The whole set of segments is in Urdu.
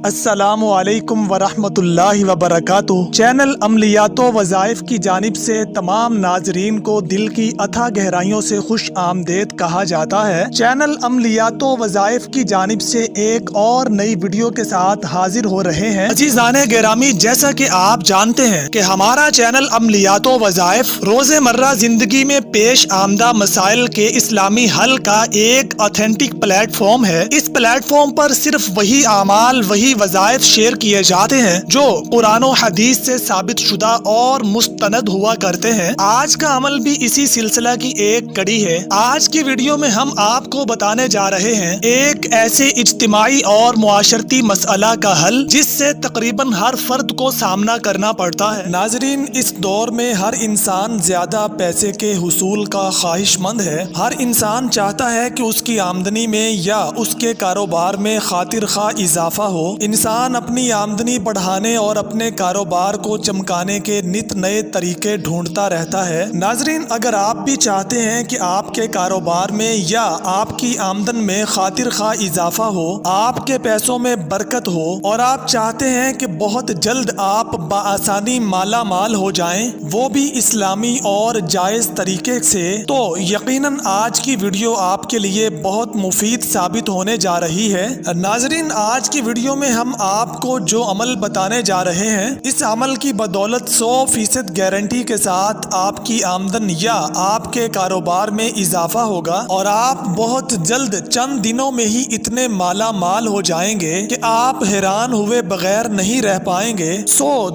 السلام علیکم ورحمۃ اللہ وبرکاتہ۔ چینل عملیات و وظائف کی جانب سے تمام ناظرین کو دل کی اتھا گہرائیوں سے خوش آمدید کہا جاتا ہے۔ چینل عملیات و وظائف کی جانب سے ایک اور نئی ویڈیو کے ساتھ حاضر ہو رہے ہیں۔ عزیزان گرامی، جیسا کہ آپ جانتے ہیں کہ ہمارا چینل عملیات و وظائف روزمرہ زندگی میں پیش آمدہ مسائل کے اسلامی حل کا ایک اوتھینٹک پلیٹ فارم ہے۔ اس پلیٹ فارم پر صرف وہی اعمال، وہی وظائف شیئر کیے جاتے ہیں جو قرآن و حدیث سے ثابت شدہ اور مستند ہوا کرتے ہیں۔ آج کا عمل بھی اسی سلسلہ کی ایک کڑی ہے۔ آج کی ویڈیو میں ہم آپ کو بتانے جا رہے ہیں ایک ایسے اجتماعی اور معاشرتی مسئلہ کا حل جس سے تقریباً ہر فرد کو سامنا کرنا پڑتا ہے۔ ناظرین، اس دور میں ہر انسان زیادہ پیسے کے حصول کا خواہش مند ہے۔ ہر انسان چاہتا ہے کہ اس کی آمدنی میں یا اس کے کاروبار میں خاطر خواہ اضافہ ہو۔ انسان اپنی آمدنی بڑھانے اور اپنے کاروبار کو چمکانے کے نت نئے طریقے ڈھونڈتا رہتا ہے۔ ناظرین، اگر آپ بھی چاہتے ہیں کہ آپ کے کاروبار میں یا آپ کی آمدن میں خاطر خواہ اضافہ ہو، آپ کے پیسوں میں برکت ہو اور آپ چاہتے ہیں کہ بہت جلد آپ بآسانی مالا مال ہو جائیں، وہ بھی اسلامی اور جائز طریقے سے، تو یقیناً آج کی ویڈیو آپ کے لیے بہت مفید ثابت ہونے جا رہی ہے۔ ناظرین، آج کی ویڈیو میں ہم آپ کو جو عمل بتانے جا رہے ہیں، اس عمل کی بدولت 100% گارنٹی کے ساتھ آپ کی آمدن یا آپ کے کاروبار میں اضافہ ہوگا اور آپ بہت جلد چند دنوں میں ہی اتنے مالا مال ہو جائیں گے کہ آپ حیران ہوئے بغیر نہیں رہ پائیں گے۔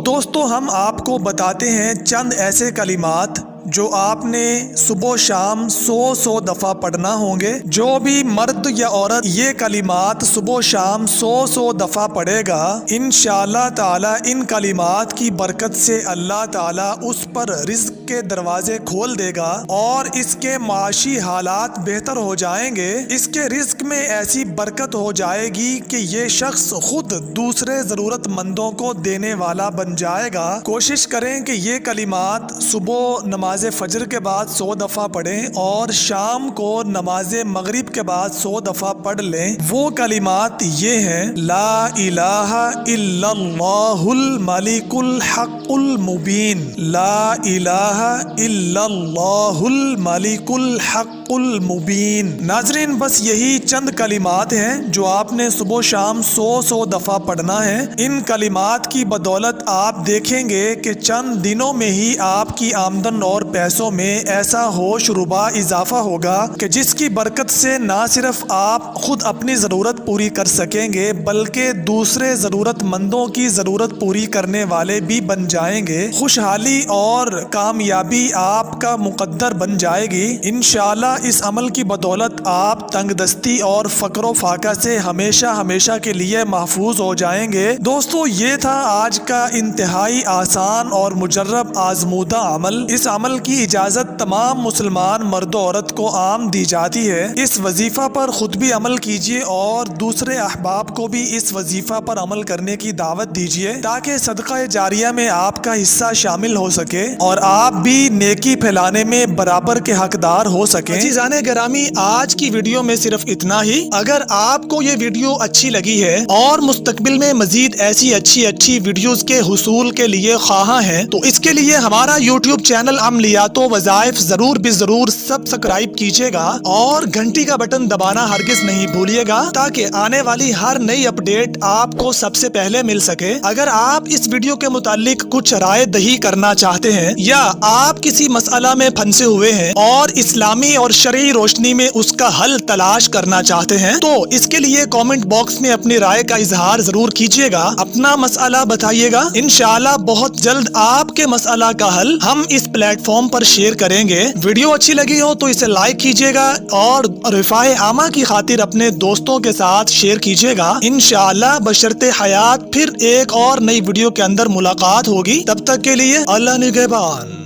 دوستو، ہم آپ کو بتاتے ہیں چند ایسے کلمات جو آپ نے صبح و شام 100 دفعہ پڑھنا ہوں گے۔ جو بھی مرد یا عورت یہ کلمات صبح و شام 100 دفعہ پڑھے گا، انشاءاللہ تعالی ان کلمات کی برکت سے اللہ تعالی اس پر رزق کے دروازے کھول دے گا اور اس کے معاشی حالات بہتر ہو جائیں گے۔ اس کے رزق میں ایسی برکت ہو جائے گی کہ یہ شخص خود دوسرے ضرورت مندوں کو دینے والا بن جائے گا۔ کوشش کریں کہ یہ کلمات صبح نماز فجر کے بعد 100 دفعہ پڑھیں اور شام کو نماز مغرب کے بعد 100 دفعہ پڑھ لیں۔ وہ کلمات یہ ہیں: لا الہ الا اللہ الملک الحق المبین، لا الہ الا اللہ الملک الحق المبین۔ ناظرین، بس یہی چند کلمات ہیں جو آپ نے صبح و شام 100 دفعہ پڑھنا ہے۔ ان کلمات کی بدولت آپ دیکھیں گے کہ چند دنوں میں ہی آپ کی آمدن اور پیسوں میں ایسا ہوش ربا اضافہ ہوگا کہ جس کی برکت سے نہ صرف آپ خود اپنی ضرورت پوری کر سکیں گے بلکہ دوسرے ضرورت مندوں کی ضرورت پوری کرنے والے بھی بن جائیں گے۔ خوشحالی اور کامیابی آپ کا مقدر بن جائے گی۔ انشاءاللہ اس عمل کی بدولت آپ تنگ دستی اور فقر و فاقہ سے ہمیشہ کے لیے محفوظ ہو جائیں گے۔ دوستو، یہ تھا آج کا انتہائی آسان اور مجرب آزمودہ عمل۔ اس عمل کی اجازت تمام مسلمان مرد و عورت کو عام دی جاتی ہے۔ اس وظیفہ پر خود بھی عمل کیجیے اور دوسرے احباب کو بھی اس وظیفہ پر عمل کرنے کی دعوت دیجیے تاکہ صدقہ جاریہ میں آپ کا حصہ شامل ہو سکے اور آپ بھی نیکی پھیلانے میں برابر کے حقدار ہو سکیں۔ عزیزان گرامی، آج کی ویڈیو میں صرف اتنا ہی۔ اگر آپ کو یہ ویڈیو اچھی لگی ہے اور مستقبل میں مزید ایسی اچھی ویڈیوز کے حصول کے لیے خواہاں ہیں تو اس کے لیے ہمارا یوٹیوب چینل عملیات و وظائف ضرور سبسکرائب کیجیے گا اور گھنٹی کا بٹن دبانا ہرگز نہیں بھولیے گا تاکہ آنے والی ہر نئی اپڈیٹ آپ کو سب سے پہلے مل سکے۔ اگر آپ اس ویڈیو کے متعلق کچھ رائے دہی کرنا چاہتے ہیں یا آپ کسی مسئلہ میں پھنسے ہوئے ہیں اور اسلامی اور شرعی روشنی میں اس کا حل تلاش کرنا چاہتے ہیں تو اس کے لیے کامنٹ باکس میں اپنی رائے کا اظہار ضرور کیجیے گا، اپنا مسئلہ بتائیے گا۔ انشاءاللہ بہت جلد آپ کے مسئلہ کا حل ہم اس پلیٹ فارم پر شیئر کریں گے۔ ویڈیو اچھی لگی ہو تو اسے لائک کیجیے گا اور رفاع عامہ کی خاطر اپنے دوستوں کے ساتھ شیئر کیجیے گا۔ انشاءاللہ بشرط حیات پھر ایک اور نئی ویڈیو کے اندر ملاقات ہوگی، تب تک کے لیے اللہ نگہبان۔